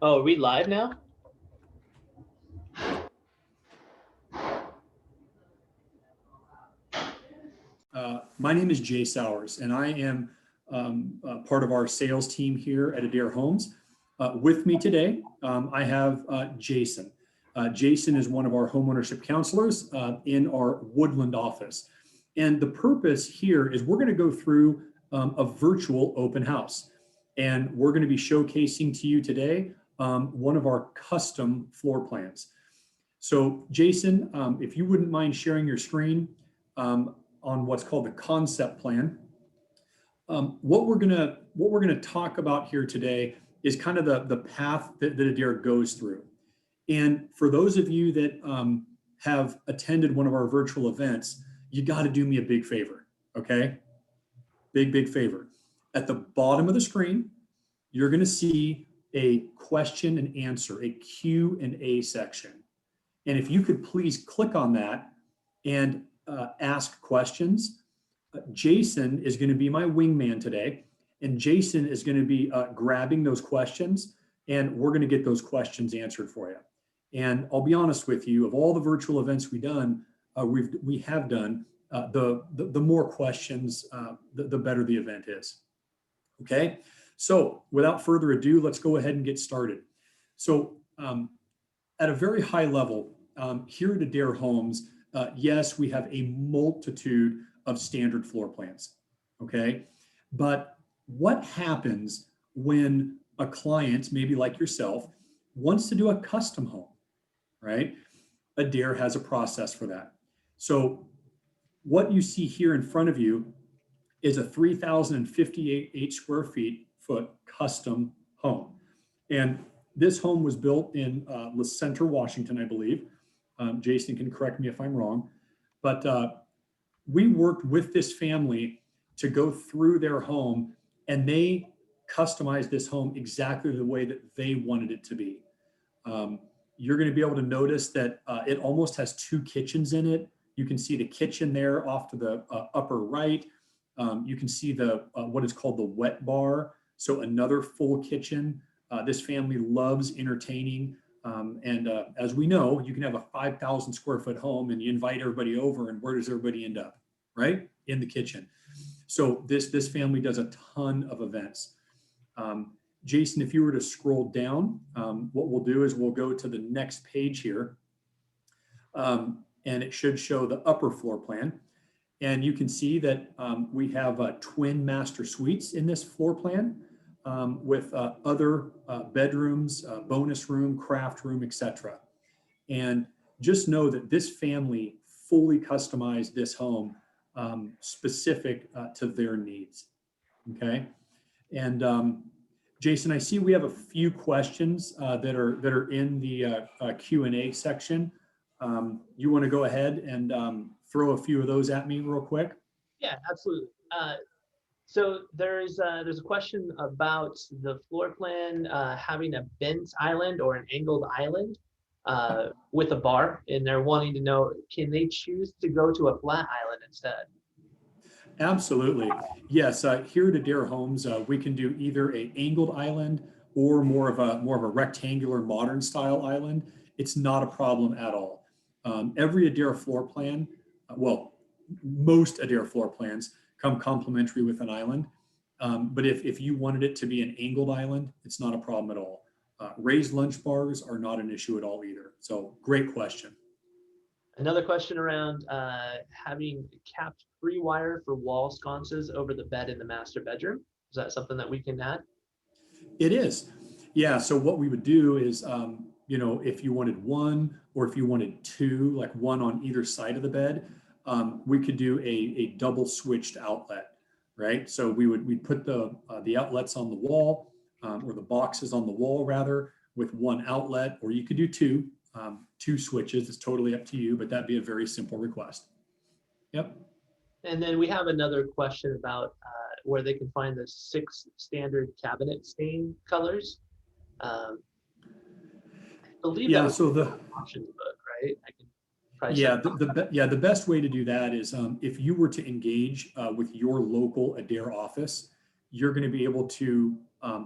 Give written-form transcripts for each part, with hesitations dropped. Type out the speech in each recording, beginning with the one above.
Oh, are we live now? My name is Jay Sowers, and I am part of our sales team here at Adair Homes. With me today, I have Jason. Jason is one of our homeownership counselors in our Woodland office. And the purpose here is we're going to go through a virtual open house. And we're going to be showcasing to you today one of our custom floor plans. So Jason, if you wouldn't mind sharing your screen on what's called the concept plan. What we're gonna talk about here today is kind of the path that Adair goes through. And for those of you that have attended one of our virtual events, you got to do me a big favor, okay? Big favor. At the bottom of the screen, you're going to see a question and answer, a Q&A section. And if you could please click on that and ask questions. Jason is going to be my wingman today, and Jason is going to be grabbing those questions, and we're going to get those questions answered for you. And I'll be honest with you, of all the virtual events we have done, the more questions, the better the event is. Okay, so without further ado, let's go ahead and get started. So at a very high level, here at Adair Homes, yes, we have a multitude of standard floor plans, okay? But what happens when a client, maybe like yourself, wants to do a custom home, right? Adair has a process for that. So what you see here in front of you is a 3,058 square foot custom home. And this home was built in La Center, Washington, I believe. Jason can correct me if I'm wrong, but we worked with this family to go through their home, and they customized this home exactly the way that they wanted it to be. You're going to be able to notice that it almost has two kitchens in it. You can see the kitchen there off to the upper right. You can see the what is called the wet bar, so another full kitchen. This family loves entertaining. And as we know, you can have a 5,000 square foot home and you invite everybody over, and where does everybody end up? Right? In the kitchen. So this family does a ton of events. Jason, if you were to scroll down, what we'll do is we'll go to the next page here, and it should show the upper floor plan. And you can see that we have twin master suites in this floor plan. With other bedrooms, bonus room, craft room, etc. And just know that this family fully customized this home specific to their needs. Okay. And Jason, I see we have a few questions that are in the Q&A section. You want to go ahead and throw a few of those at me real quick? Yeah, absolutely. So there's a question about the floor plan having a bent island or an angled island with a bar, and they're wanting to know, can they choose to go to a flat island instead? Absolutely. Yes, here at Adair Homes, we can do either an angled island or more of a rectangular modern style island. It's not a problem at all. Every Adair floor plan, well, most Adair floor plans come complimentary with an island. But if you wanted it to be an angled island, it's not a problem at all. Raised lunch bars are not an issue at all either. So great question. Another question around having capped free wire for wall sconces over the bed in the master bedroom. Is that something that we can add? It is. Yeah. So what we would do is, if you wanted one or if you wanted two, like one on either side of the bed, we could do a double switched outlet, right? So we'd put the outlets on the wall, or the boxes on the wall rather, with one outlet, or you could do two switches. It's totally up to you, but that'd be a very simple request. Yep. And then we have another question about where they can find the 6 standard cabinet stain colors. I believe that was the options book, right? I can the best way to do that is if you were to engage with your local Adair office, you're going to be able to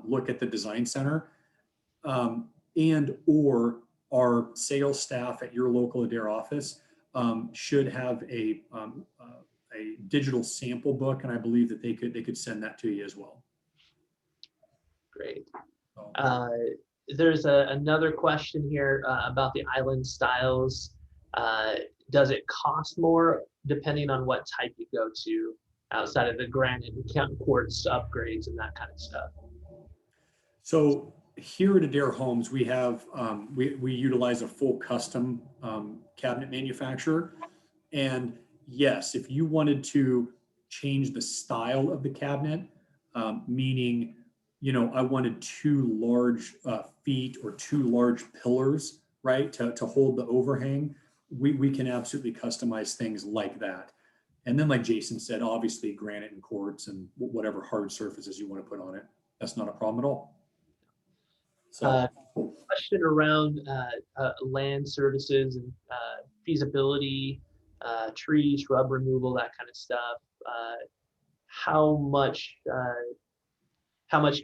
look at the design center. and or our sales staff at your local Adair office should have a digital sample book, and I believe that they could send that to you as well. Great. So, There's another question here about the island styles. Does it cost more depending on what type you go to outside of the granite and quartz upgrades and that kind of stuff? so here at Adair Homes, we have we utilize a full custom cabinet manufacturer, and yes, if you wanted to change the style of the cabinet, meaning, I wanted two large feet or two large pillars, right, to hold the overhang, we can absolutely customize things like that. And then, like Jason said, obviously granite and quartz and whatever hard surfaces you want to put on it, that's not a problem at all. So, Question around land services and feasibility, tree, shrub removal, that kind of stuff. How much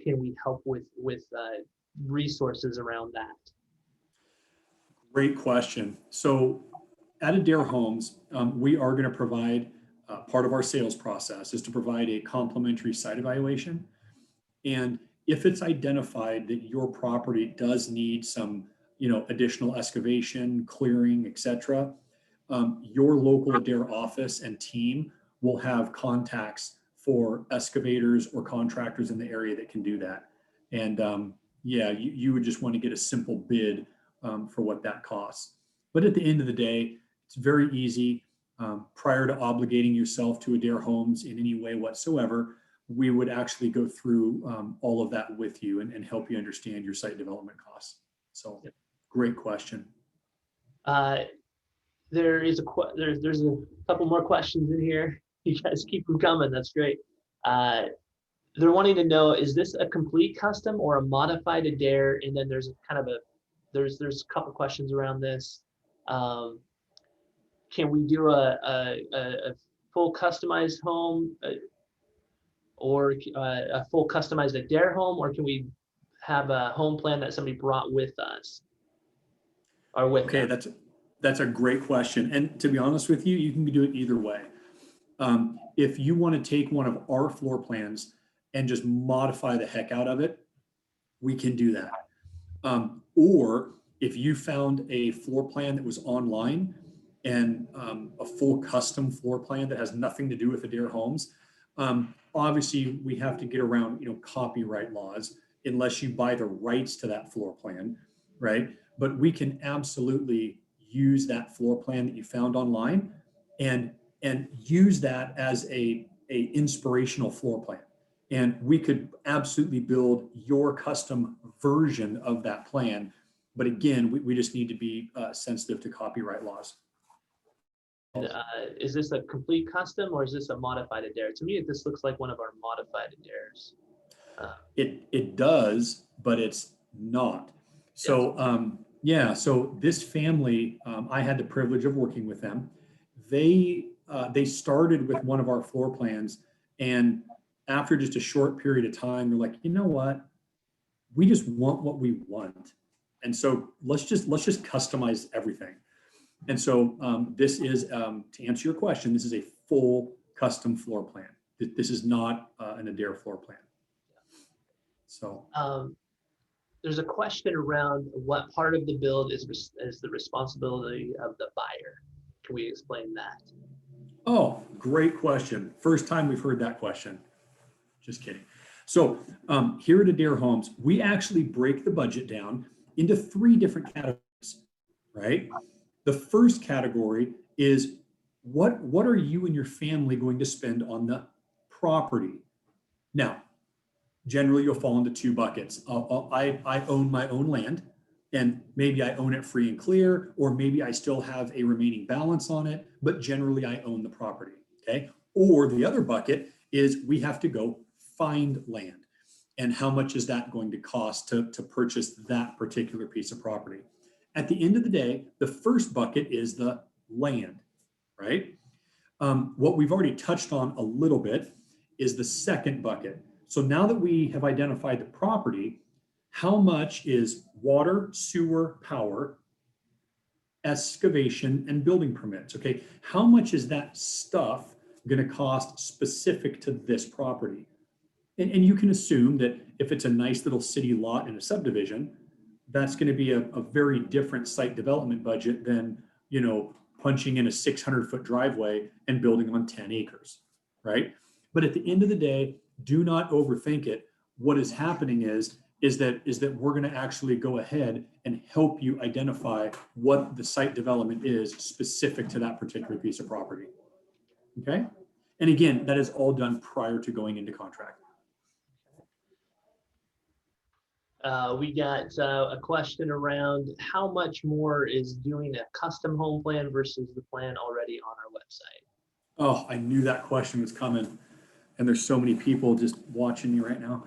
can we help with resources around that? great question. So at Adair Homes, we are going to provide part of our sales process is to provide a complimentary site evaluation. And if it's identified that your property does need some, additional excavation, clearing, etc., your local Adair office and team will have contacts for excavators or contractors in the area that can do that. And yeah, you would just want to get a simple bid for what that costs. But at the end of the day, it's very easy. Prior to obligating yourself to Adair Homes in any way whatsoever, we would actually go through all of that with you and help you understand your site development costs. So, yep. Great question. There's a couple more questions in here. You guys keep them coming. That's great. They're wanting to know, is this a complete custom or a modified Adair? And then there's there's a couple questions around this. Can we do a full customized home or a full customized Adair home, or can we have a home plan that somebody brought with us or with them? That's a great question. And to be honest with you, you can do it either way. If you want to take one of our floor plans and just modify the heck out of it, we can do that. Or if you found a floor plan that was online and a full custom floor plan that has nothing to do with Adair Homes, obviously we have to get around, copyright laws unless you buy the rights to that floor plan, right? But we can absolutely use that floor plan that you found online and use that as a inspirational floor plan. And we could absolutely build your custom version of that plan. But again, we just need to be sensitive to copyright laws. Is this a complete custom or is this a modified Adair? To me, this looks like one of our modified Adairs. It does, but it's not. So so this family, I had the privilege of working with them. They started with one of our floor plans, and after just a short period of time, they're like, you know what? We just want what we want, and so let's just customize everything. And so this is, to answer your question, this is a full custom floor plan. This is not an Adair floor plan. So there's a question around what part of the build is the responsibility of the buyer. Can we explain that? Oh, great question. First time we've heard that question. Just kidding. So here at Adair Homes, we actually break the budget down into 3 different categories, right? The first category is what are you and your family going to spend on the property? Now, generally you'll fall into 2 buckets. I own my own land, and maybe I own it free and clear, or maybe I still have a remaining balance on it, but generally I own the property, okay? Or the other bucket is we have to go find land. And how much is that going to cost to purchase that particular piece of property? At the end of the day, the first bucket is the land, right? What we've already touched on a little bit is the second bucket. So now that we have identified the property, how much is water, sewer, power, excavation, and building permits? Okay, how much is that stuff going to cost specific to this property? And you can assume that if it's a nice little city lot in a subdivision, that's going to be a very different site development budget than, punching in a 600-foot driveway and building on 10 acres, right? But at the end of the day, do not overthink it. What is happening is that we're going to actually go ahead and help you identify what the site development is specific to that particular piece of property. Okay? And again, that is all done prior to going into contract. We got a question around how much more is doing a custom home plan versus the plan already on our website? Oh, I knew that question was coming. And there's so many people just watching me right now.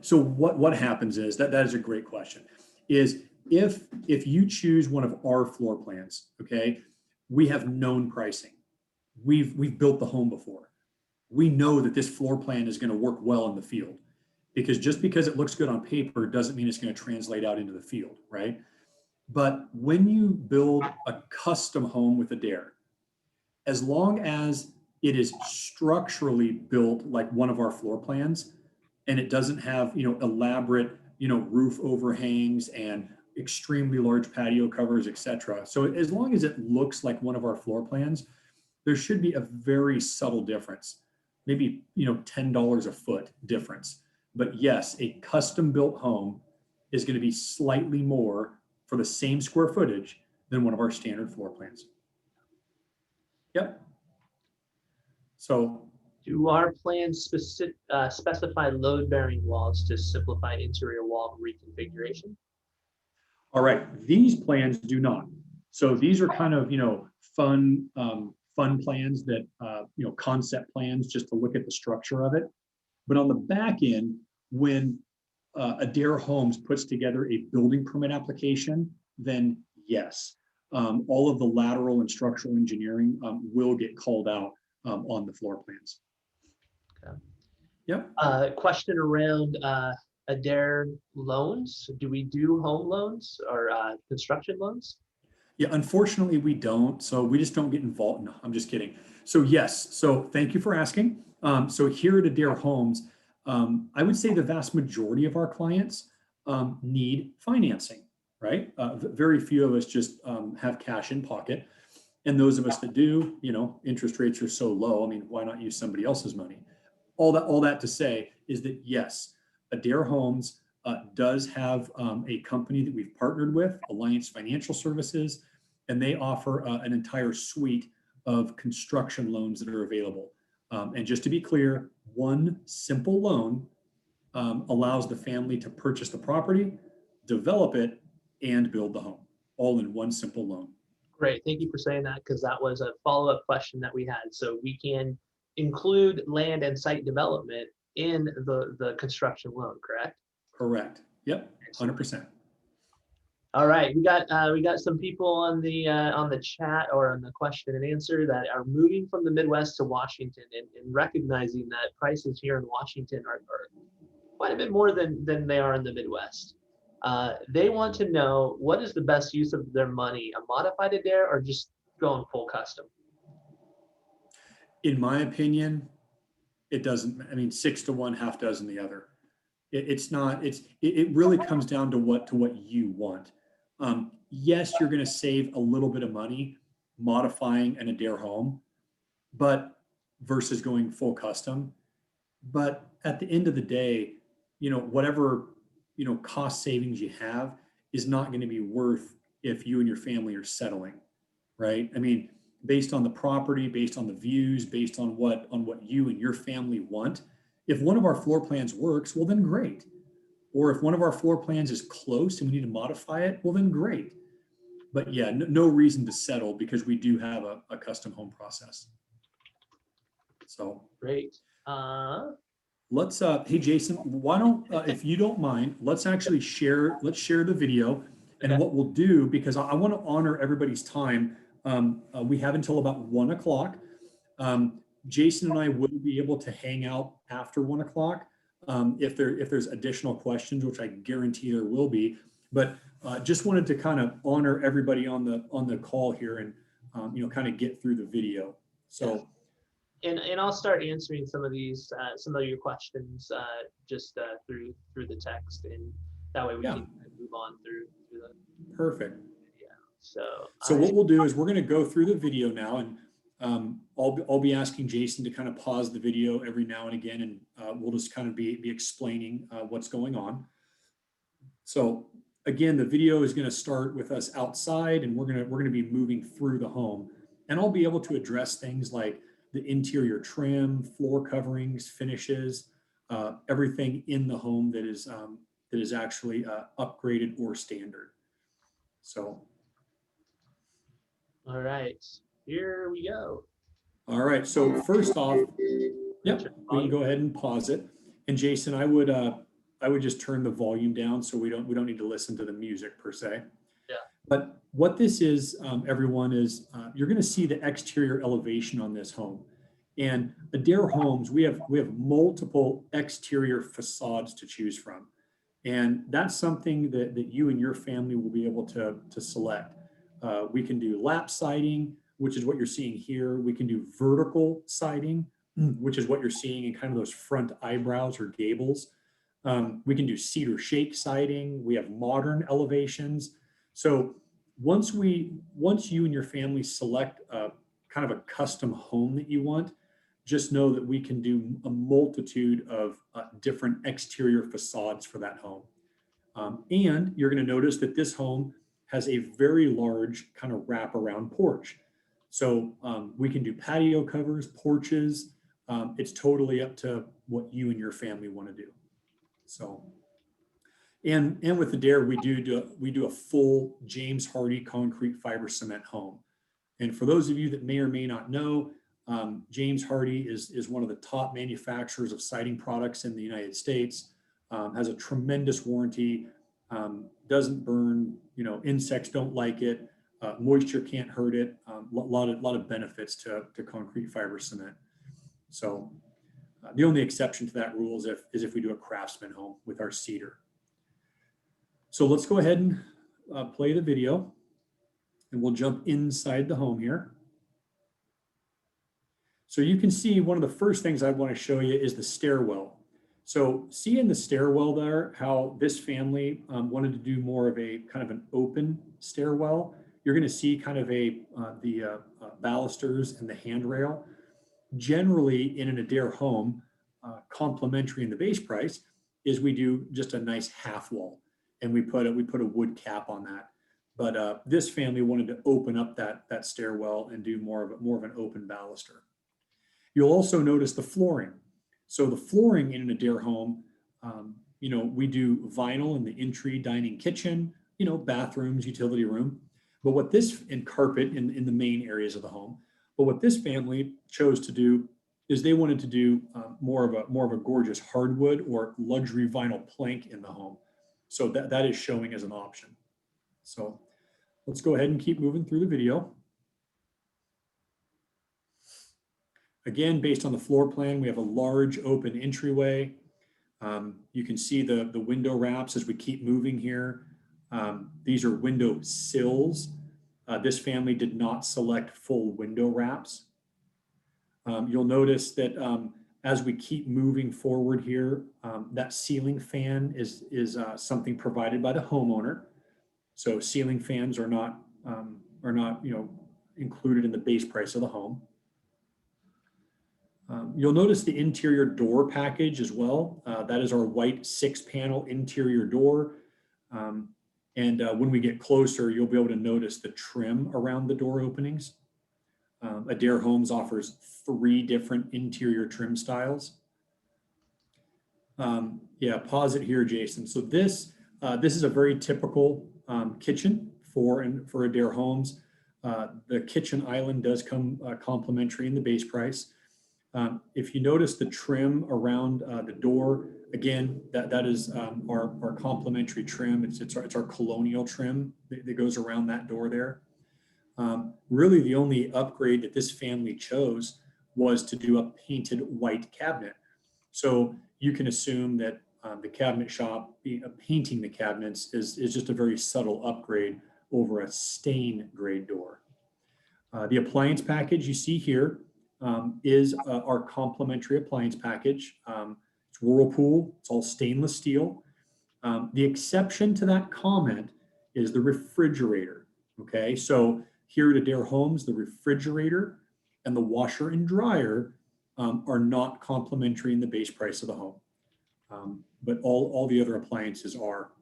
So what happens is that is a great question. Is if you choose one of our floor plans, okay, we have known pricing. We've built the home before. We know that this floor plan is going to work well in the field, because just because it looks good on paper doesn't mean it's going to translate out into the field, right? But when you build a custom home with Adair, as long as it is structurally built like one of our floor plans, and it doesn't have, elaborate, roof overhangs and extremely large patio covers, etc. So as long as it looks like one of our floor plans, there should be a very subtle difference, maybe, $10 a foot difference. But yes, a custom built home is going to be slightly more for the same square footage than one of our standard floor plans. Yep. So do our plans specify load-bearing walls to simplify interior wall reconfiguration? All right, these plans do not. So these are kind of, fun plans that, concept plans just to look at the structure of it. But on the back end, when Adair Homes puts together a building permit application, then yes, all of the lateral and structural engineering will get called out on the floor plans. Okay. Yep. Question around Adair loans. Do we do home loans or construction loans? Yeah, unfortunately we don't. So we just don't get involved. No, I'm just kidding. So yes, so thank you for asking. So here at Adair Homes, I would say the vast majority of our clients need financing, right? Very few of us just have cash in pocket. And those of us that do, interest rates are so low. I mean, why not use somebody else's money? All that to say is that yes, Adair Homes does have a company that we've partnered with, Alliance Financial Services, and they offer an entire suite of construction loans that are available. And just to be clear, one simple loan allows the family to purchase the property, develop it, and build the home, all in one simple loan. Great, thank you for saying that, because that was a follow-up question that we had. So we can include land and site development in the construction loan, correct? Correct. Yep, 100%. All right, we got some people on the chat or on the question and answer that are moving from the Midwest to Washington, and recognizing that prices here in Washington are quite a bit more than they are in the Midwest. They want to know, what is the best use of their money, a modified Adair or just going full custom? In my opinion, it doesn't. I mean, 6 to 1, half dozen the other. It really comes down to what you want. Yes, you're going to save a little bit of money modifying an Adair home, but versus going full custom. But at the end of the day, whatever, cost savings you have is not going to be worth if you and your family are settling, right? I mean, based on the property, based on the views, based on what you and your family want. If one of our floor plans works, well, then great. Or if one of our floor plans is close and we need to modify it, well, then great. But yeah, no reason to settle, because we do have a custom home process. So great. Let's hey Jason, why don't if you don't mind, let's actually share the video. And what we'll do, because I want to honor everybody's time, we have until about 1 o'clock. Jason and I will be able to hang out after 1 o'clock. if there's additional questions, which I guarantee there will be. But just wanted to kind of honor everybody on the call here and kind of get through the video. So. And I'll start answering some of some of your questions just through the text, and that way we can move on through the. Perfect. Yeah. So what we'll do is we're going to go through the video now, and I'll be asking Jason to kind of pause the video every now and again, and we'll just kind of be explaining what's going on. So again, the video is going to start with us outside, and we're going to be moving through the home, and I'll be able to address things like the interior trim, floor coverings, finishes, everything in the home that is actually upgraded or standard. So. All right, here we go. All right, so first off, yep, we can go ahead and pause it. And Jason, I would just turn the volume down so we don't need to listen to the music per se. Yeah. But what this is, everyone, is you're going to see the exterior elevation on this home. And Adair Homes, we have multiple exterior facades to choose from. And that's something that you and your family will be able to select. We can do lap siding, which is what you're seeing here. We can do vertical siding, which is what you're seeing in kind of those front eyebrows or gables. We can do cedar shake siding. We have modern elevations. So once you and your family select kind of a custom home that you want, just know that we can do a multitude of different exterior facades for that home. And you're going to notice that this home has a very large kind of wraparound porch. So we can do patio covers, porches. It's totally up to what you and your family want to do. So, and with Adair, we do a full James Hardie concrete fiber cement home. And for those of you that may or may not know, James Hardie is one of the top manufacturers of siding products in the United States. Has a tremendous warranty. Doesn't burn. Insects don't like it. Moisture can't hurt it. Lot of benefits to concrete fiber cement. So the only exception to that rule is if we do a craftsman home with our cedar. So let's go ahead and play the video, and we'll jump inside the home here. So you can see one of the first things I want to show you is the stairwell. So see in the stairwell there how this family wanted to do more of a kind of an open stairwell. You're going to see kind of the balusters and the handrail. Generally in an Adair home, complimentary in the base price is we do just a nice half wall, and we put a wood cap on that. But this family wanted to open up that stairwell and do more of an open baluster. You'll also notice the flooring. So the flooring in an Adair home, we do vinyl in the entry, dining, kitchen, bathrooms, utility room. But what this, and carpet in the main areas of the home. But what this family chose to do is they wanted to do more of a gorgeous hardwood or luxury vinyl plank in the home. So that is showing as an option. So let's go ahead and keep moving through the video. Again, based on the floor plan, we have a large open entryway. You can see the window wraps as we keep moving here. These are window sills. This family did not select full window wraps. You'll notice that as we keep moving forward here, that ceiling fan is something provided by the homeowner. So ceiling fans are not included in the base price of the home. You'll notice the interior door package as well. That is our white 6-panel interior door. When we get closer, you'll be able to notice the trim around the door openings. Adair Homes offers 3 different interior trim styles. Pause it here, Jason. So this is a very typical kitchen for Adair Homes. The kitchen island does come complimentary in the base price. If you notice the trim around the door, again, that is our complimentary trim. It's our colonial trim that goes around that door there. Really, the only upgrade that this family chose was to do a painted white cabinet. So you can assume that the cabinet shop, painting the cabinets is just a very subtle upgrade over a stain grade door. The appliance package you see here is our complimentary appliance package. It's Whirlpool, it's all stainless steel. The exception to that comment is the refrigerator. Okay, so here at Adair Homes, the refrigerator and the washer and dryer are not complimentary in the base price of the home. But all the other appliances are,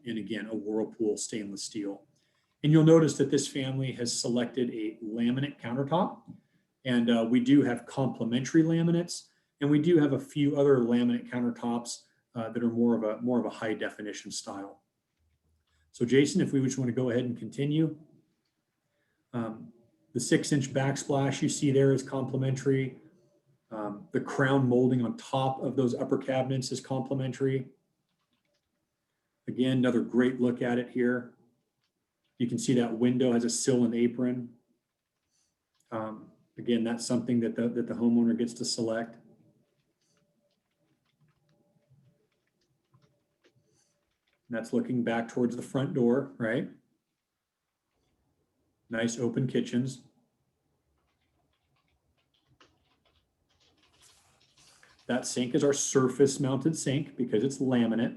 and again, a Whirlpool stainless steel. And you'll notice that this family has selected a laminate countertop, and we do have complementary laminates, and we do have a few other laminate countertops that are more of a high definition style. So Jason, if we just want to go ahead and continue. The 6-inch backsplash you see there is complementary. The crown molding on top of those upper cabinets is complementary. Again, another great look at it here. You can see that window has a sill and apron. Again, that's something that the homeowner gets to select. And that's looking back towards the front door, right? Nice open kitchens. That sink is our surface mounted sink because it's laminate.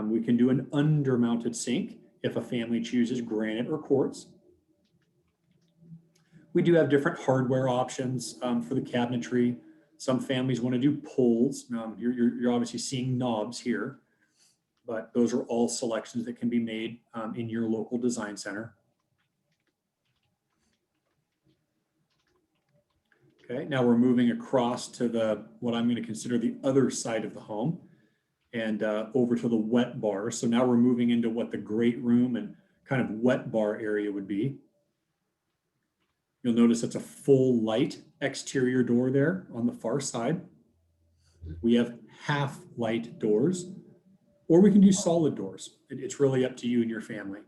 We can do an under mounted sink if a family chooses granite or quartz. We do have different hardware options for the cabinetry. Some families want to do pulls. You're obviously seeing knobs here, but those are all selections that can be made in your local design center. Okay, now we're moving across to what I'm going to consider the other side of the home and over to the wet bar. So now we're moving into what the great room and kind of wet bar area would be. You'll notice it's a full light exterior door there on the far side. We have half light doors, or we can do solid doors. It's really up to you and your family.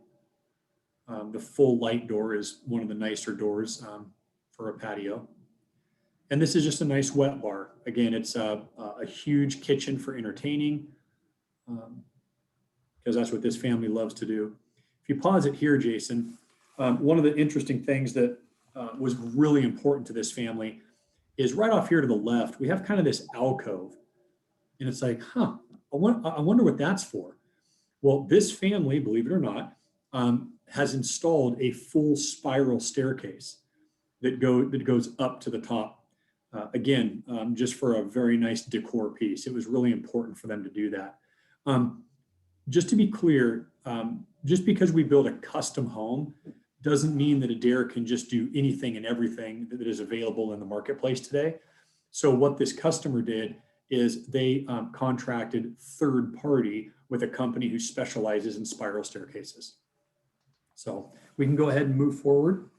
The full light door is one of the nicer doors for a patio. And this is just a nice wet bar. Again, it's a huge kitchen for entertaining because that's what this family loves to do. If you pause it here, Jason, one of the interesting things that was really important to this family is right off here to the left, we have kind of this alcove. And it's like, I wonder what that's for. Well, this family, believe it or not, has installed a full spiral staircase that goes up to the top. Again, just for a very nice decor piece. It was really important for them to do that. Just to be clear, just because we build a custom home doesn't mean that Adair can just do anything and everything that is available in the marketplace today. So what this customer did is they contracted third party with a company who specializes in spiral staircases. So we can go ahead and move forward.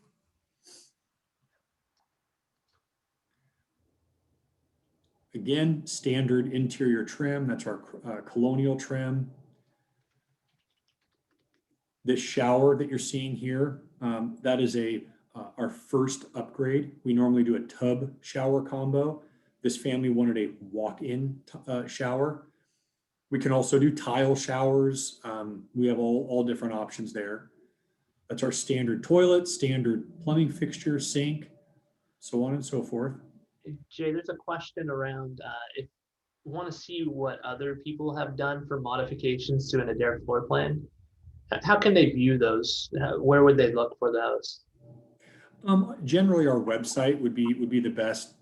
Again, standard interior trim. That's our colonial trim. This shower that you're seeing here, that is our first upgrade. We normally do a tub shower combo. This family wanted a walk-in shower. We can also do tile showers. We have all different options there. That's our standard toilet, standard plumbing fixture, sink, so on and so forth. Jay, there's a question around if you want to see what other people have done for modifications to an Adair floor plan. How can they view those? Where would they look for those? Generally, our website would be the best.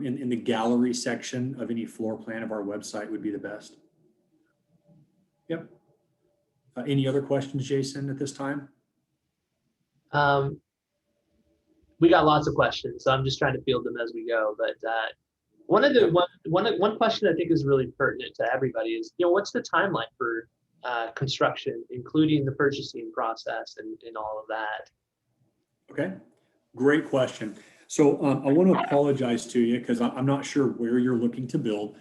In the gallery section of any floor plan of our website would be the best. Yep. Any other questions, Jason, at this time? We got lots of questions, so I'm just trying to field them as we go. But one question I think is really pertinent to everybody is, what's the timeline for construction, including the purchasing process and all of that? Okay, great question. So I want to apologize to you because I'm not sure where you're looking to build,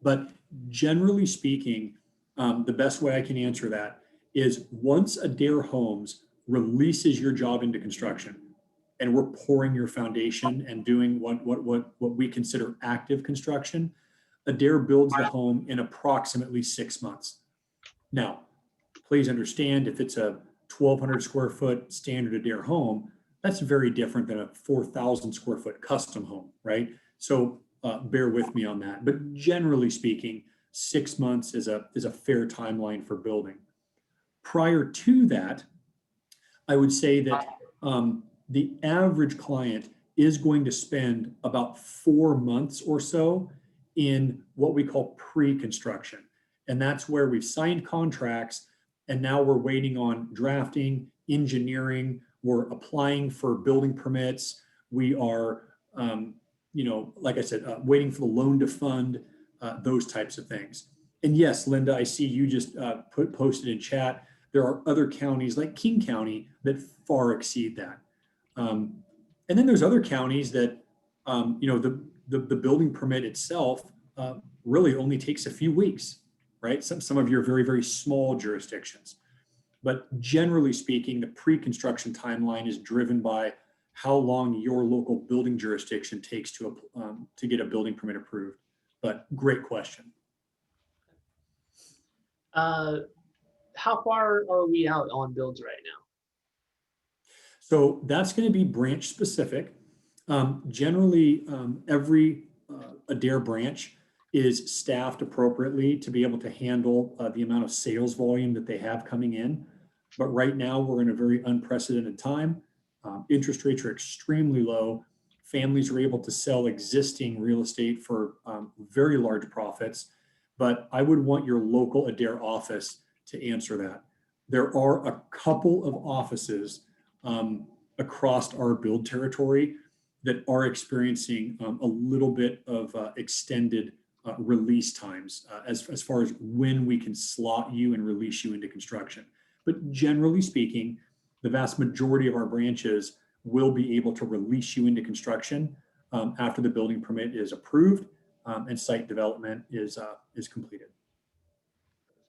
but generally speaking, the best way I can answer that is once Adair Homes releases your job into construction, and we're pouring your foundation and doing what we consider active construction, Adair builds the home in approximately 6 months. Now, please understand, if it's a 1,200 square foot standard Adair home, that's very different than a 4,000 square foot custom home, right? So bear with me on that. But generally speaking, 6 months is a fair timeline for building. Prior to that, I would say that the average client is going to spend about 4 months or so in what we call pre-construction. And that's where we've signed contracts and now we're waiting on drafting, engineering, we're applying for building permits. We are, like I said, waiting for the loan to fund, those types of things. And yes, Linda, I see you just posted in chat. There are other counties like King County that far exceed that. And then there's other counties that, the building permit itself really only takes a few weeks, right? Some of your very, very small jurisdictions. But generally speaking, the pre-construction timeline is driven by how long your local building jurisdiction takes to get a building permit approved. But great question. How far are we out on builds right now? So that's going to be branch specific. Generally, every Adair branch is staffed appropriately to be able to handle the amount of sales volume that they have coming in. But right now, we're in a very unprecedented time. Interest rates are extremely low. Families are able to sell existing real estate for very large profits. But I would want your local Adair office to answer that. There are a couple of offices across our build territory that are experiencing a little bit of extended release times as far as when we can slot you and release you into construction. But generally speaking, the vast majority of our branches will be able to release you into construction after the building permit is approved and site development is completed.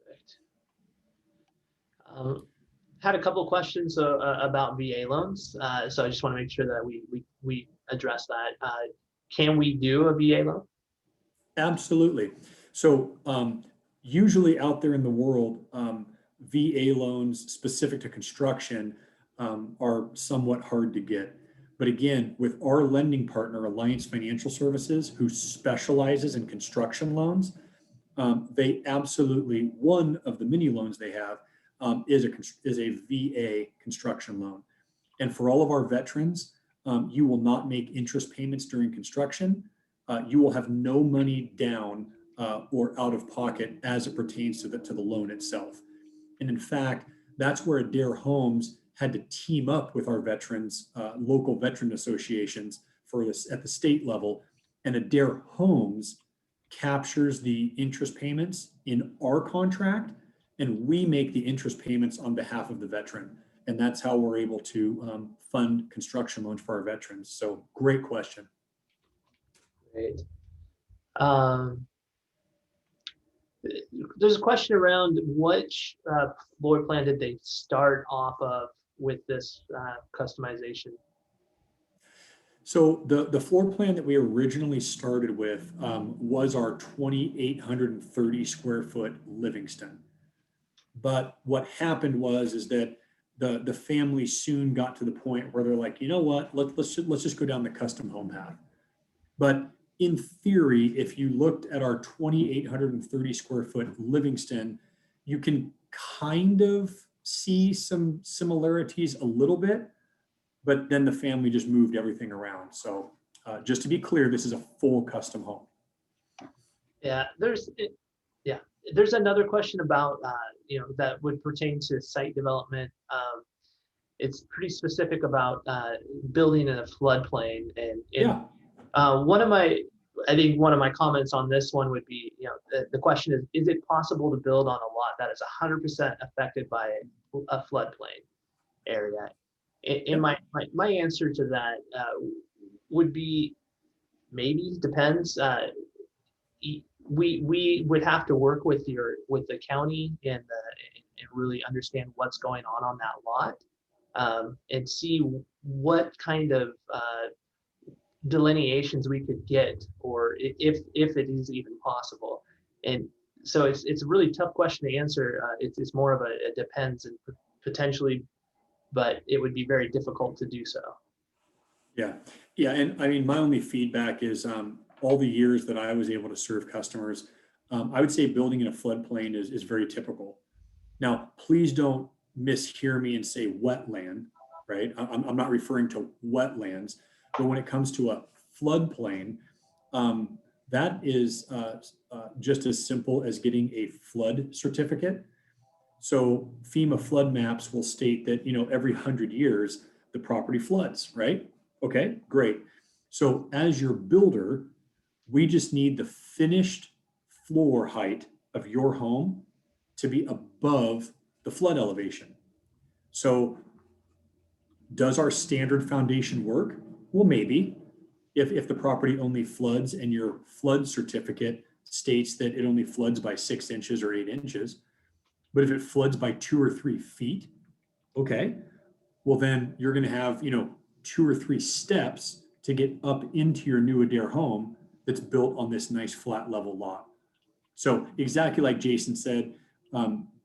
Perfect. Had a couple of questions about VA loans, so I just want to make sure that we address that. Can we do a VA loan? Absolutely. So usually out there in the world, VA loans specific to construction are somewhat hard to get. But again, with our lending partner, Alliance Financial Services, who specializes in construction loans, they absolutely, one of the many loans they have is a VA construction loan. And for all of our veterans, you will not make interest payments during construction. You will have no money down or out of pocket as it pertains to the loan itself. And in fact, that's where Adair Homes had to team up with our veterans, local veteran associations for this at the state level. And Adair Homes captures the interest payments in our contract, and we make the interest payments on behalf of the veteran. And that's how we're able to fund construction loans for our veterans. So great question. Great. There's a question around which floor plan did they start off of with this customization? So the floor plan that we originally started with was our 2,830 square foot Livingston. But what happened is that the family soon got to the point where they're like, you know what, let's just go down the custom home path. But in theory, if you looked at our 2,830 square foot Livingston, you can kind of see some similarities a little bit, but then the family just moved everything around. So just to be clear, this is a full custom home. Yeah, there's another question about that would pertain to site development. It's pretty specific about building in a floodplain, and I think one of my comments on this one would be, the question is it possible to build on a lot that is 100% affected by a floodplain area? And my answer to that would be maybe, depends. We would have to work with the county and really understand what's going on that lot, and see what kind of delineations we could get, or if it is even possible. And so it's a really tough question to answer. It's more of a it depends, and potentially, but it would be very difficult to do so. Yeah, yeah, and I mean, my only feedback is all the years that I was able to serve customers, I would say building in a floodplain is very typical. Now, please don't mishear me and say wetland, right? I'm not referring to wetlands, but when it comes to a floodplain, that is just as simple as getting a flood certificate. So FEMA flood maps will state that, every 100 years, the property floods, right? Okay, great. So as your builder, we just need the finished floor height of your home to be above the flood elevation. So does our standard foundation work? Well, maybe. If the property only floods and your flood certificate states that it only floods by 6 inches or 8 inches, but if it floods by 2 or 3 feet, okay, well then you're going to have 2 or 3 steps to get up into your new Adair home that's built on this nice flat level lot. So exactly like Jason said,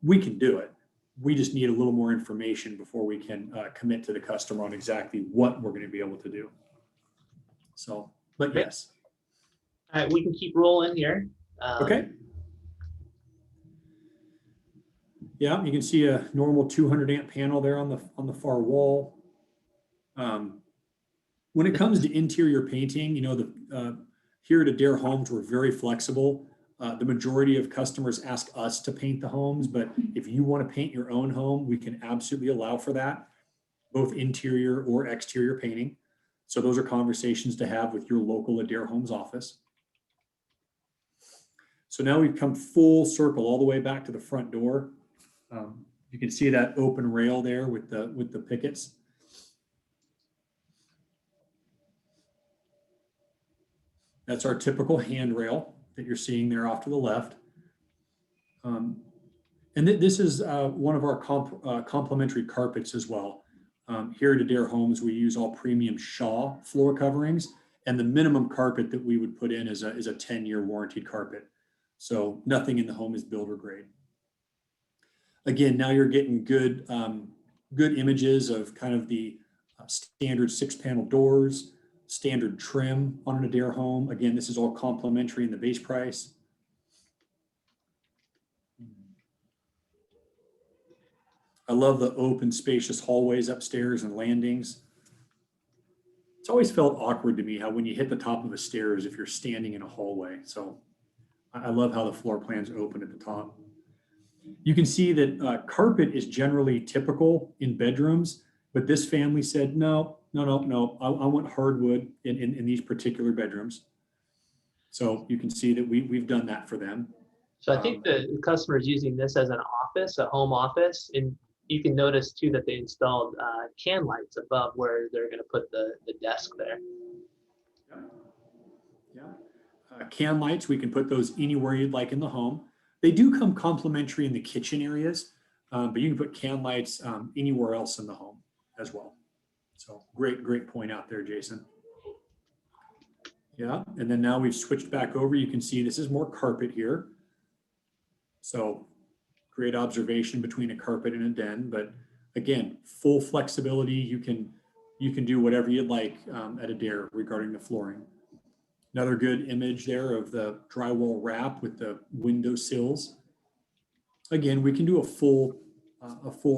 we can do it. We just need a little more information before we can commit to the customer on exactly what we're going to be able to do. So, but Okay. yes. All right, we can keep rolling here. Okay. Yeah, you can see a normal 200 amp panel there on the far wall. When it comes to interior painting, here at Adair Homes, we're very flexible. The majority of customers ask us to paint the homes, but if you want to paint your own home, we can absolutely allow for that, both interior or exterior painting. So those are conversations to have with your local Adair Homes office. So now we've come full circle all the way back to the front door. You can see that open rail there with the pickets. That's our typical handrail that you're seeing there off to the left. And this is one of our complementary carpets as well. Here at Adair Homes, we use all premium Shaw floor coverings, and the minimum carpet that we would put in is a 10-year warranted carpet. So nothing in the home is builder grade. Again, now you're getting good images of kind of the standard 6-panel doors, standard trim on an Adair home. Again, this is all complimentary in the base price. I love the open, spacious hallways upstairs and landings. It's always felt awkward to me how when you hit the top of the stairs, if you're standing in a hallway. So I love how the floor plans open at the top. You can see that carpet is generally typical in bedrooms, but this family said, no. I want hardwood in these particular bedrooms. So you can see that we've done that for them. So I think the customer is using this as an office, a home office, and you can notice too that they installed can lights above where they're going to put the desk there. Yeah. Can lights, we can put those anywhere you'd like in the home. They do come complimentary in the kitchen areas, but you can put can lights anywhere else in the home as well. So great point out there, Jason. Yeah, and then now we've switched back over. You can see this is more carpet here. So great observation between a carpet and a den, but again, full flexibility. You can do whatever you'd like at Adair regarding the flooring. Another good image there of the drywall wrap with the window sills. Again, we can do a full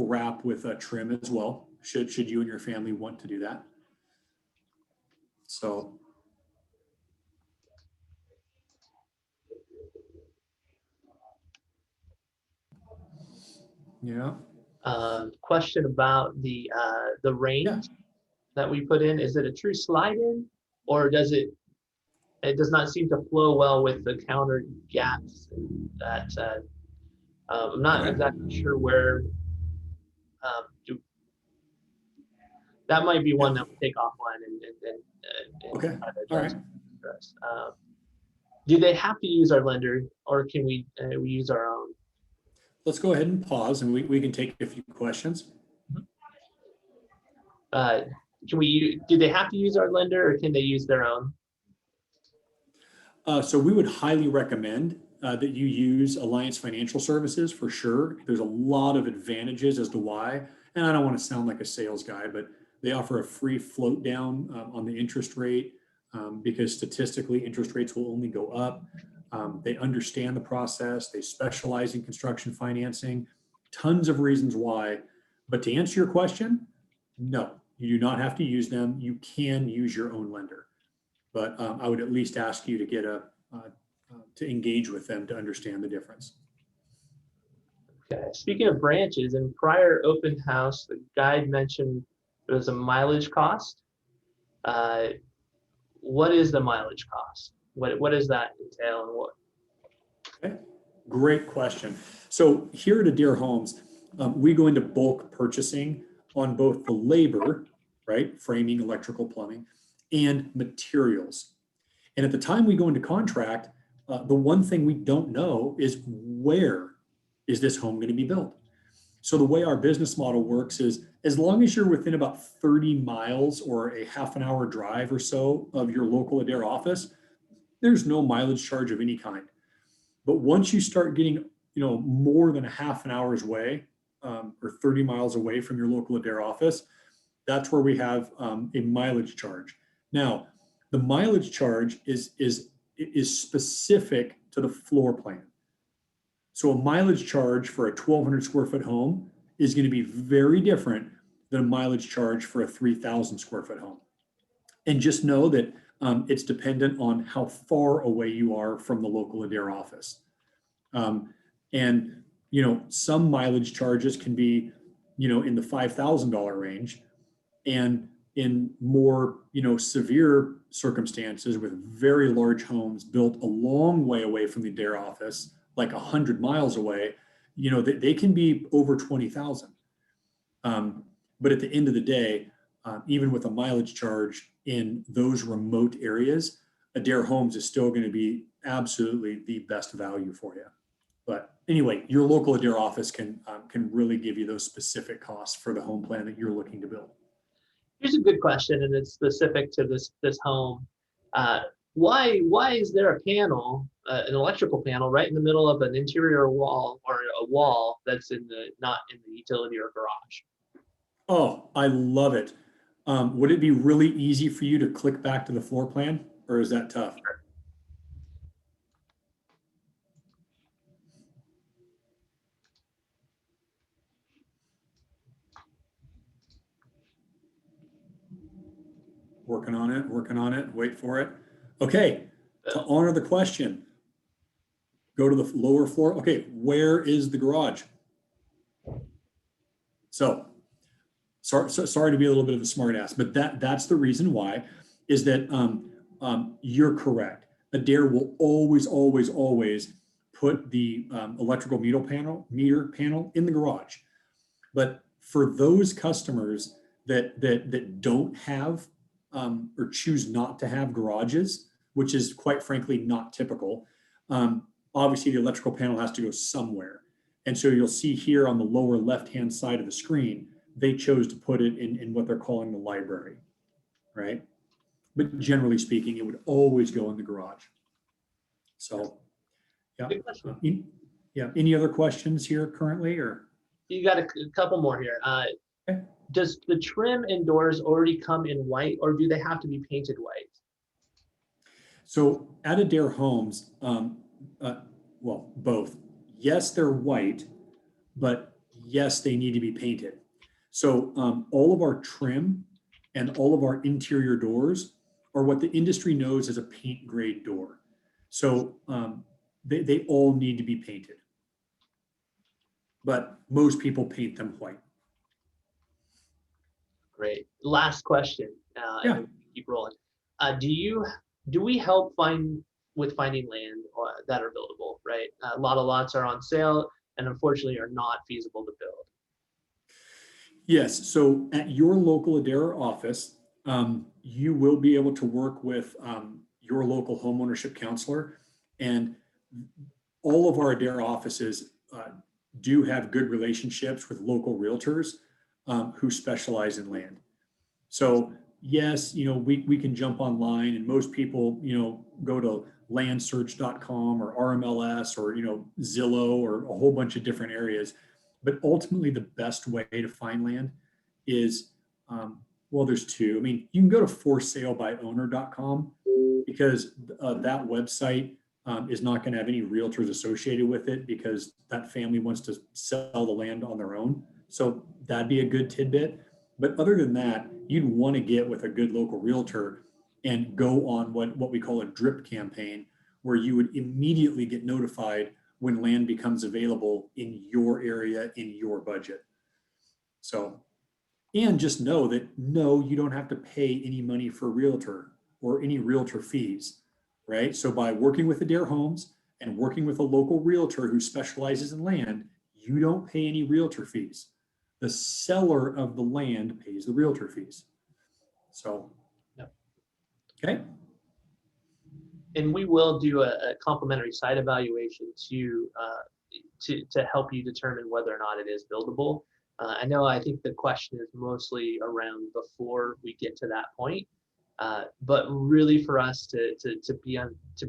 wrap with a trim as well, should you and your family want to do that. So yeah. Question about the range that we put in. Is it a true slide-in, or does it does not seem to flow well with the counter gaps that I'm not exactly sure where that might be one that we'll take offline and Okay. All right. Do they have to use our lender, or can we use our own? Let's go ahead and pause, and we can take a few questions. do they have to use our lender or can they use their own? So we would highly recommend that you use Alliance Financial Services for sure. There's a lot of advantages as to why, and I don't want to sound like a sales guy, but they offer a free float down on the interest rate because statistically interest rates will only go up. They understand the process. They specialize in construction financing. Tons of reasons why. But to answer your question, no, you do not have to use them. You can use your own lender. But I would at least ask you to get to engage with them to understand the difference. Okay. Speaking of branches, in prior open house, the guide mentioned there was a mileage cost. What is the mileage cost? What does that entail and what? Okay, great question. So here at Adair Homes, we go into bulk purchasing on both the labor, right, framing, electrical, plumbing, and materials. And at the time we go into contract, the one thing we don't know is where is this home going to be built. So the way our business model works is as long as you're within about 30 miles or a half an hour drive or so of your local Adair office, there's no mileage charge of any kind. But once you start getting, more than a half an hour's way or 30 miles away from your local Adair office, that's where we have a mileage charge. Now, the mileage charge is specific to the floor plan. So a mileage charge for a 1,200 square foot home is going to be very different than a mileage charge for a 3,000 square foot home. And just know that it's dependent on how far away you are from the local Adair office. And, some mileage charges can be, in the $5,000 range. And in more, severe circumstances with very large homes built a long way away from the Adair office, like 100 miles away, they can be over 20,000. But at the end of the day, even with a mileage charge in those remote areas, Adair Homes is still going to be absolutely the best value for you. But anyway, your local Adair office can really give you those specific costs for the home plan that you're looking to build. Here's a good question, and it's specific to this home. Why is there a panel, an electrical panel, right in the middle of an interior wall or a wall that's not in the utility or garage? Oh, I love it. Would it be really easy for you to click back to the floor plan, or is that tough? Working on it, wait for it. Okay, to honor the question, go to the lower floor. Okay, where is the garage? So, sorry to be a little bit of a smart ass, but that's the reason why, is that you're correct. Adair will always put the electrical meter panel in the garage. But for those customers that don't have or choose not to have garages, which is quite frankly not typical, obviously the electrical panel has to go somewhere. And so you'll see here on the lower left-hand side of the screen, they chose to put it in what they're calling the library, right? But generally speaking, it would always go in the garage. So, yeah. Any other questions here currently, or? You got a couple more here. Okay. Does the trim and doors already come in white, or do they have to be painted white? So at Adair Homes, well, both. Yes, they're white, but yes, they need to be painted. So all of our trim and all of our interior doors are what the industry knows as a paint grade door. So they all need to be painted, but most people paint them white. Great. Last question. And keep rolling. Do we help with finding land that are buildable, right? A lot of lots are on sale and unfortunately are not feasible to build. Yes. So at your local Adair office, you will be able to work with your local homeownership counselor, and all of our Adair offices do have good relationships with local realtors who specialize in land. So yes, we can jump online, and most people, go to landsearch.com or RMLS or, Zillow or a whole bunch of different areas. But ultimately, the best way to find land is, well, there's two. I mean, you can go to forsalebyowner.com because that website is not going to have any realtors associated with it because that family wants to sell the land on their own. So that'd be a good tidbit. But other than that, you'd want to get with a good local realtor and go on what we call a drip campaign, where you would immediately get notified when land becomes available in your area, in your budget. So, and just know that no, you don't have to pay any money for a realtor or any realtor fees, right? So by working with Adair Homes and working with a local realtor who specializes in land, you don't pay any realtor fees. The seller of the land pays the realtor fees. So, Yep. Okay. And we will do a complimentary site evaluation to help you determine whether or not it is buildable. I think the question is mostly around before we get to that point, but really for us to be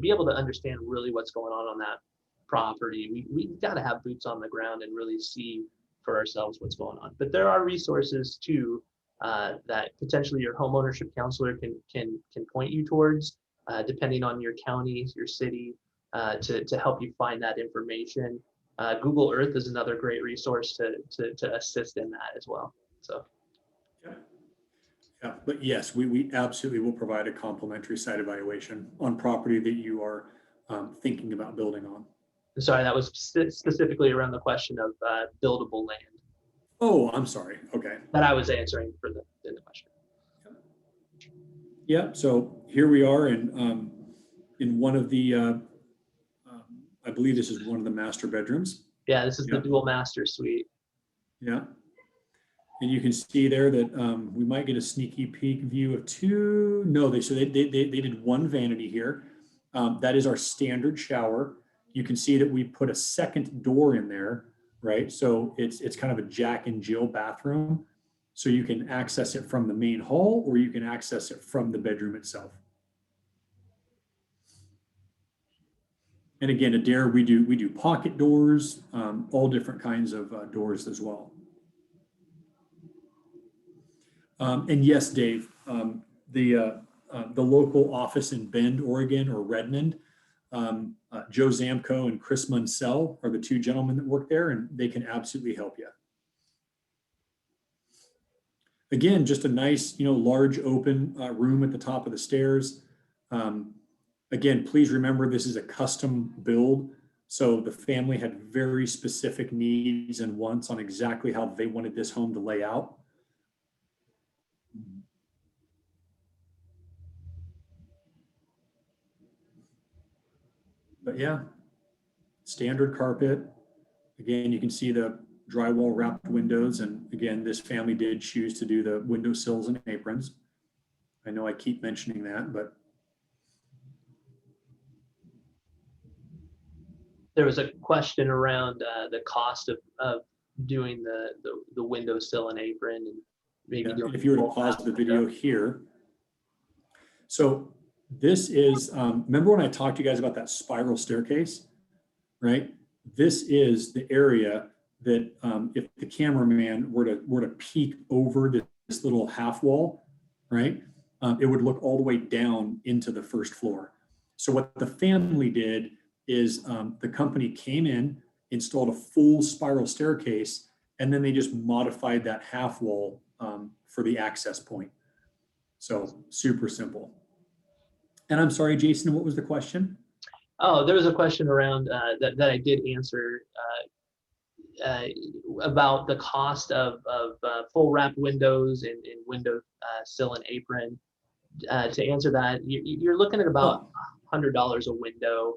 able to understand really what's going on that property, we've got to have boots on the ground and really see for ourselves what's going on. But there are resources too that potentially your home ownership counselor can point you towards, depending on your county, your city, to help you find that information. Google Earth is another great resource to assist in that as well. So. Yeah, but yes, we absolutely will provide a complimentary site evaluation on property that you are thinking about building on. Sorry, that was specifically around the question of buildable land. Oh, I'm sorry. Okay. That I was answering in the question. Yeah. So here we are in one of the, I believe this is one of the master bedrooms. Yeah, this is the dual master suite. Yeah. And you can see there that we might get a sneaky peek view of two. No, they did one vanity here. That is our standard shower. You can see that we put a second door in there, right? So it's kind of a Jack and Jill bathroom. So you can access it from the main hall, or you can access it from the bedroom itself. And again, Adair, we do pocket doors, all different kinds of doors as well. And yes, Dave, the local office in Bend, Oregon, or Redmond, Joe Zamko and Chris Munsell are the two gentlemen that work there, and they can absolutely help you. Again, just a nice, large open room at the top of the stairs. Again, please remember this is a custom build. So the family had very specific needs and wants on exactly how they wanted this home to lay out. But yeah, standard carpet. Again, you can see the drywall wrapped windows. And again, this family did choose to do the windowsills and aprons. I know I keep mentioning that, but. There was a question around the cost of doing the windowsill and apron, and maybe doing. If you were to pause the video here. So this is, remember when I talked to you guys about that spiral staircase, right? This is the area that if the cameraman were to peek over this little half wall, right? It would look all the way down into the first floor. So what the family did is the company came in, installed a full spiral staircase, and then they just modified that half wall for the access point. So super simple. And I'm sorry, Jason, what was the question? Oh, there was a question around that I did answer about the cost of full wrap windows and window sill and apron. To answer that, you're looking at about $100 a window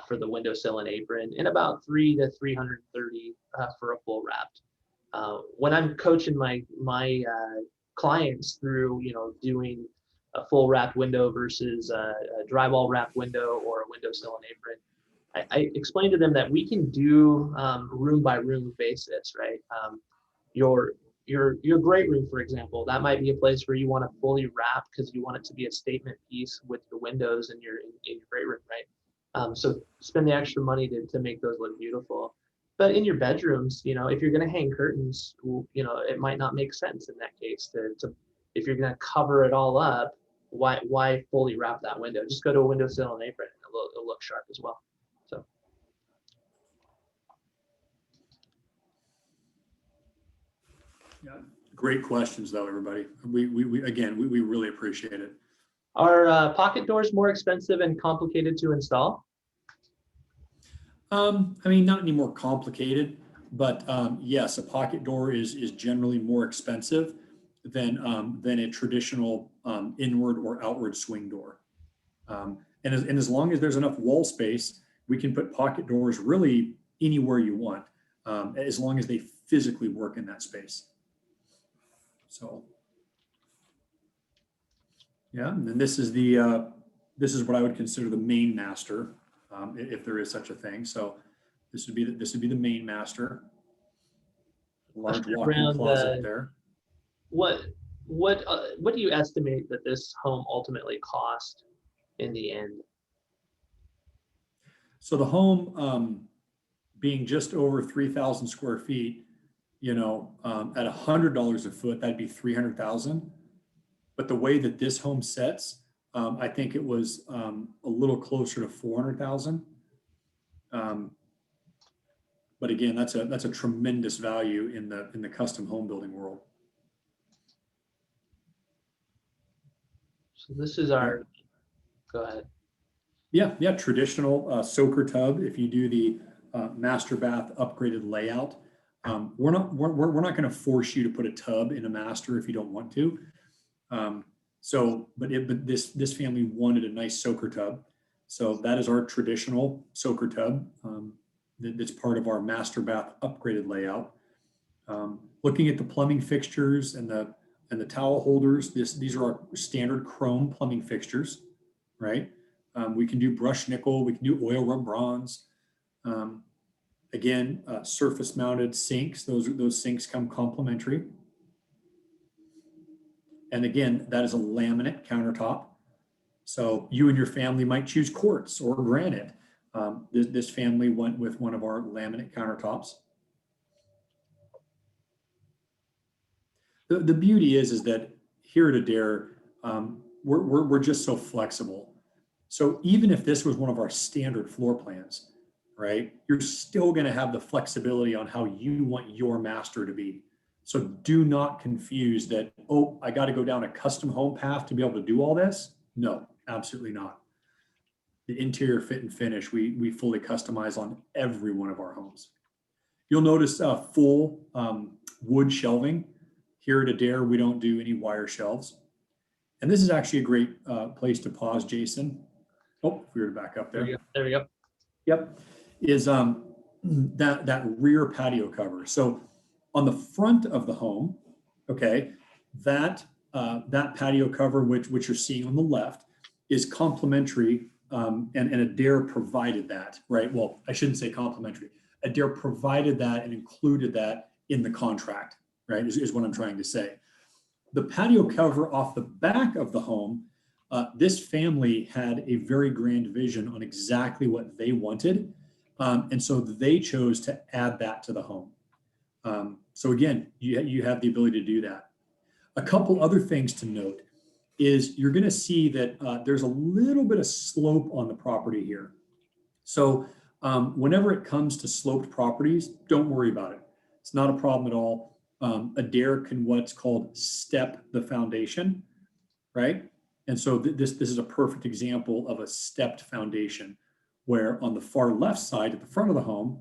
for the windowsill and apron, and about $300 to $330 for a full wrapped. When I'm coaching my clients through, doing a full wrapped window versus a drywall wrapped window or a windowsill and apron, I explain to them that we can do room by room basis, right? Your your great room, for example, that might be a place where you want to fully wrap because you want it to be a statement piece with the windows in your great room, right? So spend the extra money to make those look beautiful. But in your bedrooms, if you're going to hang curtains, it might not make sense in that case to if you're going to cover it all up, why fully wrap that window? Just go to a windowsill and apron, and it'll look sharp as well. So. Yeah, great questions though, everybody. We really appreciate it. Are pocket doors more expensive and complicated to install? I mean, not any more complicated, but yes, a pocket door is generally more expensive than a traditional inward or outward swing door. And as long as there's enough wall space, we can put pocket doors really anywhere you want, as long as they physically work in that space. So, yeah, and then this is what I would consider the main master, if there is such a thing. So this would be the main master. Large walk-in closet there. What do you estimate that this home ultimately cost in the end? So the home, being just over 3,000 square feet, at $100 a foot, that'd be 300,000. But the way that this home sets, I think it was a little closer to 400,000. But again, that's a tremendous value in the custom home building world. So this is our. Go ahead. Yeah, traditional soaker tub. If you do the master bath upgraded layout, we're not going to force you to put a tub in a master if you don't want to. But this family wanted a nice soaker tub, so that is our traditional soaker tub. That's part of our master bath upgraded layout. Looking at the plumbing fixtures and the towel holders, these are our standard chrome plumbing fixtures, right? We can do brushed nickel, we can do oil rub bronze. Again, surface mounted sinks, those sinks come complimentary. And again, that is a laminate countertop. So you and your family might choose quartz or granite. This family went with one of our laminate countertops. The beauty is that here at Adair, we're just so flexible. So even if this was one of our standard floor plans, right, you're still going to have the flexibility on how you want your master to be. So do not confuse that, oh, I got to go down a custom home path to be able to do all this. No, absolutely not. The interior fit and finish, we fully customize on every one of our homes. You'll notice full wood shelving. Here at Adair, we don't do any wire shelves. And this is actually a great place to pause, Jason. Oh, if we were to back up there. There we go. Yep, is that rear patio cover. So on the front of the home, okay, that patio cover, which you're seeing on the left, is complimentary, and Adair provided that, right? Well, I shouldn't say complimentary. Adair provided that and included that in the contract, right? Is what I'm trying to say. The patio cover off the back of the home, this family had a very grand vision on exactly what they wanted, and so they chose to add that to the home. So again, you have the ability to do that. A couple other things to note is you're going to see that there's a little bit of slope on the property here. So whenever it comes to sloped properties, don't worry about it. It's not a problem at all. Adair can what's called step the foundation, right? And so this is a perfect example of a stepped foundation, where on the far left side at the front of the home,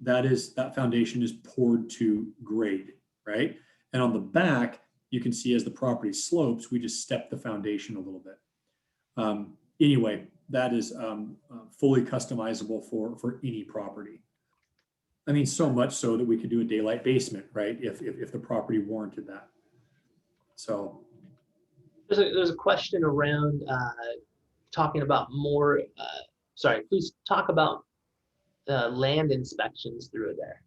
that foundation is poured to grade, right? And on the back, you can see as the property slopes, we just step the foundation a little bit. Anyway, that is fully customizable for any property. I mean, so much so that we could do a daylight basement, right? If the property warranted that. So there's a question around talking about more. Please talk about land inspections through there.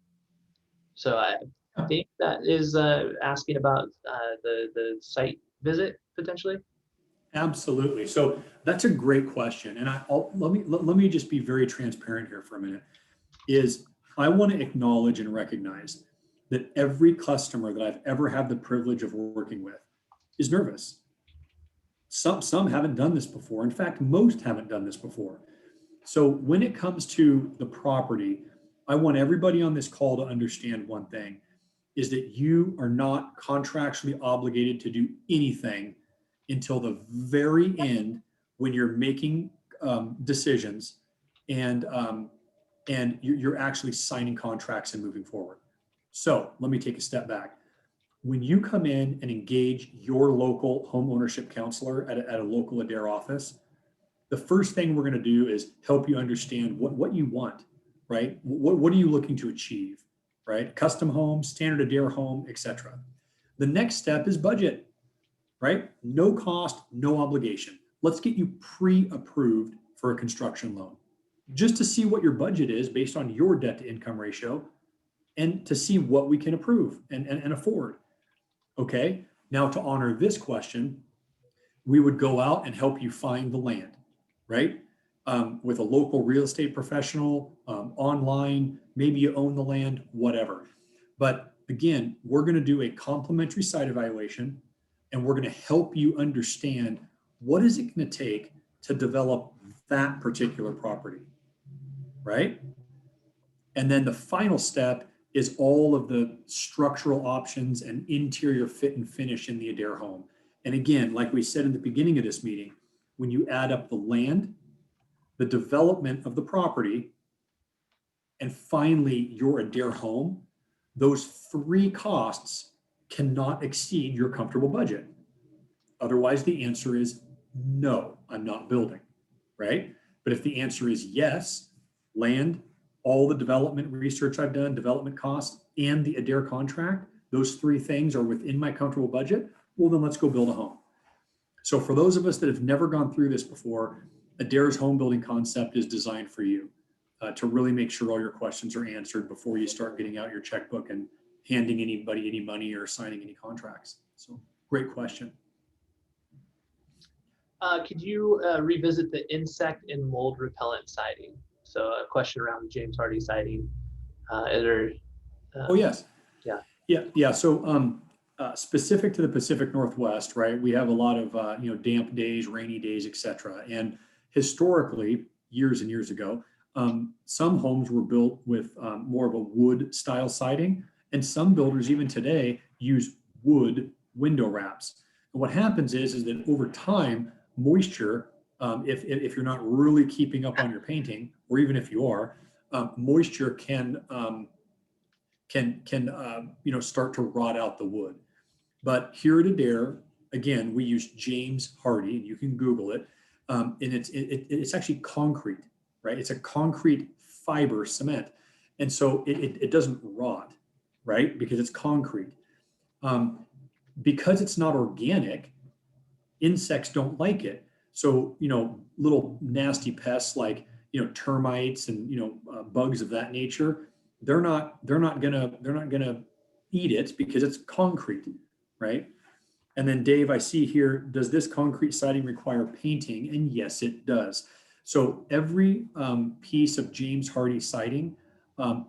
So Dave that is asking about the site visit potentially. Absolutely. So that's a great question. And let me just be very transparent here for a minute. Is I want to acknowledge and recognize that every customer that I've ever had the privilege of working with is nervous. Some haven't done this before. In fact, most haven't done this before. So when it comes to the property, I want everybody on this call to understand one thing is that you are not contractually obligated to do anything until the very end when you're making decisions and you're actually signing contracts and moving forward. So let me take a step back. When you come in and engage your local home ownership counselor at a local Adair office, the first thing we're going to do is help you understand what you want, right? What are you looking to achieve, right? Custom home, standard Adair home, etc. The next step is budget, right? No cost, no obligation. Let's get you pre-approved for a construction loan just to see what your budget is based on your debt to income ratio and to see what we can approve and afford. Okay. Now, to honor this question, we would go out and help you find the land, right? With a local real estate professional, online, maybe you own the land, whatever. But again, we're going to do a complimentary site evaluation and we're going to help you understand what is it going to take to develop that particular property, right? And then the final step is all of the structural options and interior fit and finish in the Adair home. And again, like we said in the beginning of this meeting, when you add up the land, the development of the property, and finally your Adair home, those three costs cannot exceed your comfortable budget. Otherwise, the answer is no, I'm not building, right? But if the answer is yes, land, all the development research I've done, development costs, and the Adair contract, those three things are within my comfortable budget, well, then let's go build a home. So for those of us that have never gone through this before, Adair's home building concept is designed for you to really make sure all your questions are answered before you start getting out your checkbook and handing anybody any money or signing any contracts. So great question. Could you revisit the insect and mold repellent siding? So a question around the James Hardy siding. Oh, yes. Yeah. Yeah. So specific to the Pacific Northwest, right, we have a lot of damp days, rainy days, etc. And historically, years and years ago, some homes were built with more of a wood style siding, and some builders even today use wood window wraps. And what happens is that over time, moisture, if you're not really keeping up on your painting, or even if you are, moisture can start to rot out the wood. But here at Adair, again, we use James Hardy, and you can Google it, and it's actually concrete, right? It's a concrete fiber cement, and so it doesn't rot, right? Because it's concrete. Because it's not organic, insects don't like it. So little nasty pests like termites and bugs of that nature, they're not gonna eat it because it's concrete, right? And then Dave, I see here, does this concrete siding require painting? And yes, it does. So every piece of James Hardy siding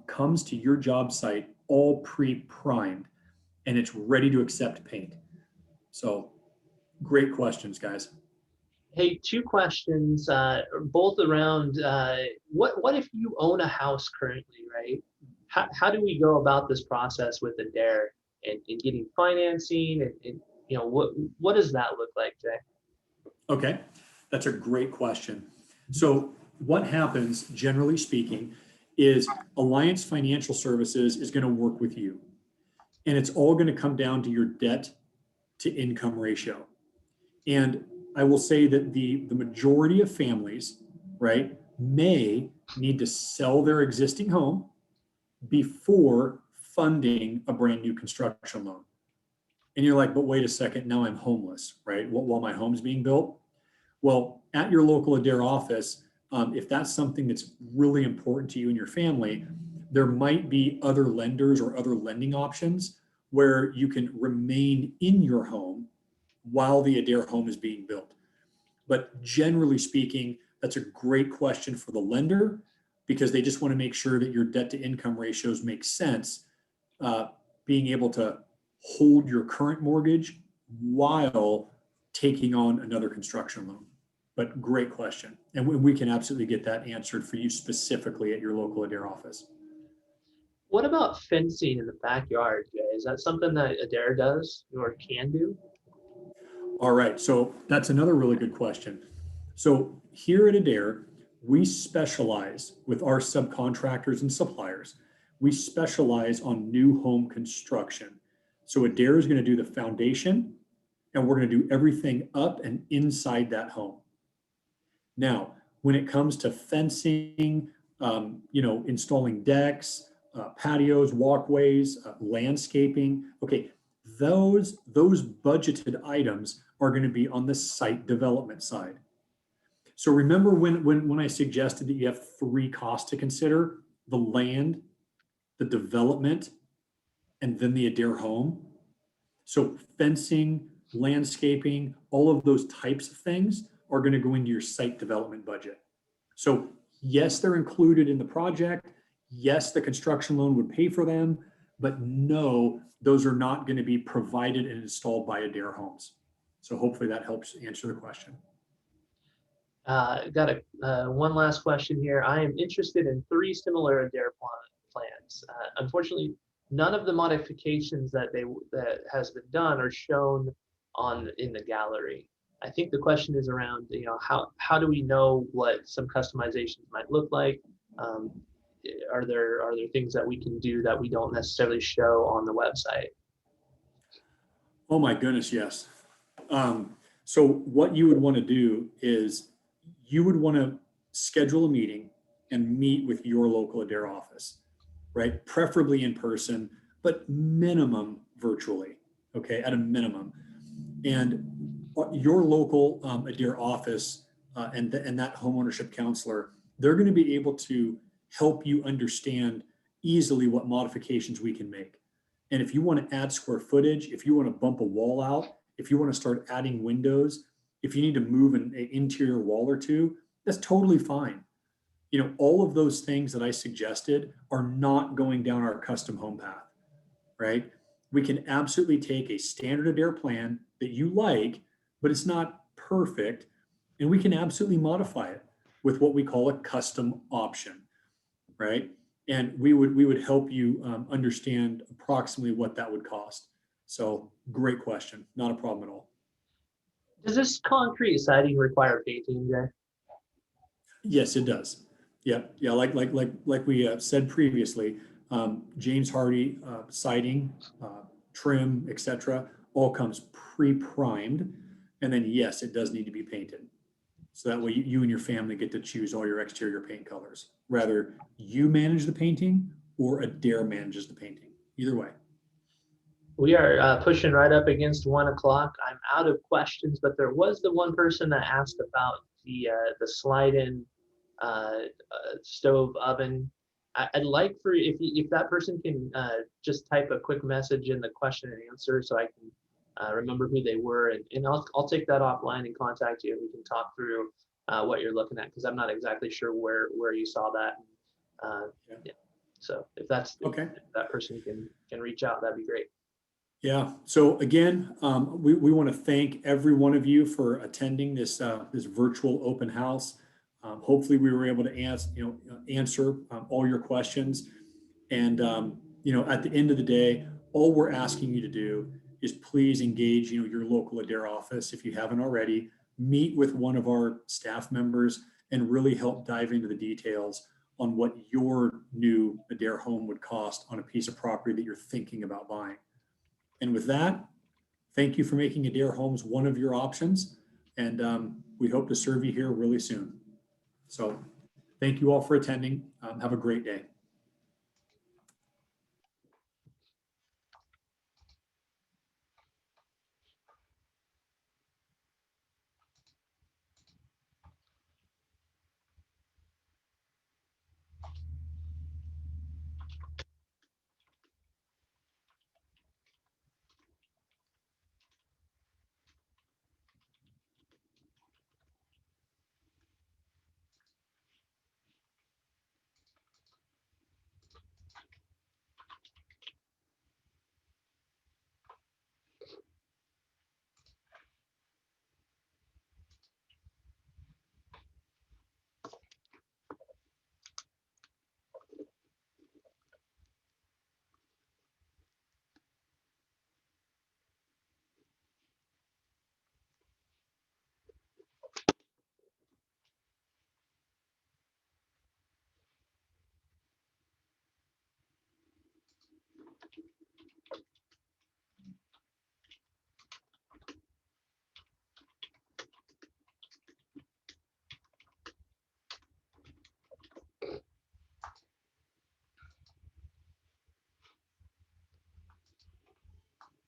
comes to your job site all pre-primed, and it's ready to accept paint. So great questions, guys. Hey, two questions, both around what if you own a house currently, right? How do we go about this process with Adair and getting financing and what does that look like, Jay? Okay, that's a great question. So what happens, generally speaking, is Alliance Financial Services is going to work with you. And it's all going to come down to your debt to income ratio. And I will say that the majority of families, right, may need to sell their existing home before funding a brand new construction loan. And you're like, but wait a second, now I'm homeless, right? While my home's being built. Well, at your local Adair office, if that's something that's really important to you and your family, there might be other lenders or other lending options where you can remain in your home while the Adair home is being built. But generally speaking, that's a great question for the lender because they just want to make sure that your debt to income ratios make sense, uh, being able to hold your current mortgage while taking on another construction loan. But great question. And we can absolutely get that answered for you specifically at your local Adair office. What about fencing in the backyard, Jay? Is that something that Adair does or can do? All right, so that's another really good question. So here at Adair, we specialize with our subcontractors and suppliers. We specialize on new home construction. So Adair is going to do the foundation, and we're going to do everything up and inside that home. Now, when it comes to fencing, installing decks, patios, walkways, landscaping, okay, those budgeted items are going to be on the site development side. So remember when I suggested that you have three costs to consider: the land, the development, and then the Adair home. So fencing, landscaping, all of those types of things are going to go into your site development budget. So yes, they're included in the project. Yes, the construction loan would pay for them, but no, those are not going to be provided and installed by Adair Homes. So hopefully that helps answer the question. Got one last question here. I am interested in three similar Adair plans. Unfortunately, none of the modifications that has been done are shown in the gallery. I think the question is around, how do we know what some customizations might look like? Are there things that we can do that we don't necessarily show on the website? Oh my goodness, yes. So what you would want to do is you would want to schedule a meeting and meet with your local Adair office, right? Preferably in person, but minimum virtually, okay, at a minimum. And your local Adair office and that homeownership counselor, they're going to be able to help you understand easily what modifications we can make. And if you want to add square footage, if you want to bump a wall out, if you want to start adding windows, if you need to move an interior wall or two, that's totally fine. All of those things that I suggested are not going down our custom home path, right? We can absolutely take a standard Adair plan that you like, but it's not perfect, and we can absolutely modify it with what we call a custom option, right? And we would help you understand approximately what that would cost. So great question, not a problem at all. Does this concrete siding require painting, Jay? Yes, it does. Yeah, yeah. Like we said previously, James Hardy siding, trim, etc., all comes pre-primed, and then yes, it does need to be painted. So that way you and your family get to choose all your exterior paint colors. Rather, you manage the painting or Adair manages the painting. Either way. We are pushing right up against 1 o'clock. I'm out of questions, but there was the one person that asked about the slide-in stove oven. I'd like for if that person can just type a quick message in the question and answer so I can remember who they were, and I'll take that offline and contact you, and we can talk through what you're looking at, because I'm not exactly sure where you saw that. Yeah. So if Okay. if that person can reach out, that'd be great. Yeah. So again, we want to thank every one of you for attending this virtual open house. Hopefully, we were able to answer all your questions. And at the end of the day, all we're asking you to do is please engage your local Adair office if you haven't already. Meet with one of our staff members and really help dive into the details on what your new Adair home would cost on a piece of property that you're thinking about buying. And with that, thank you for making Adair Homes one of your options. And we hope to serve you here really soon. So thank you all for attending. Have a great day.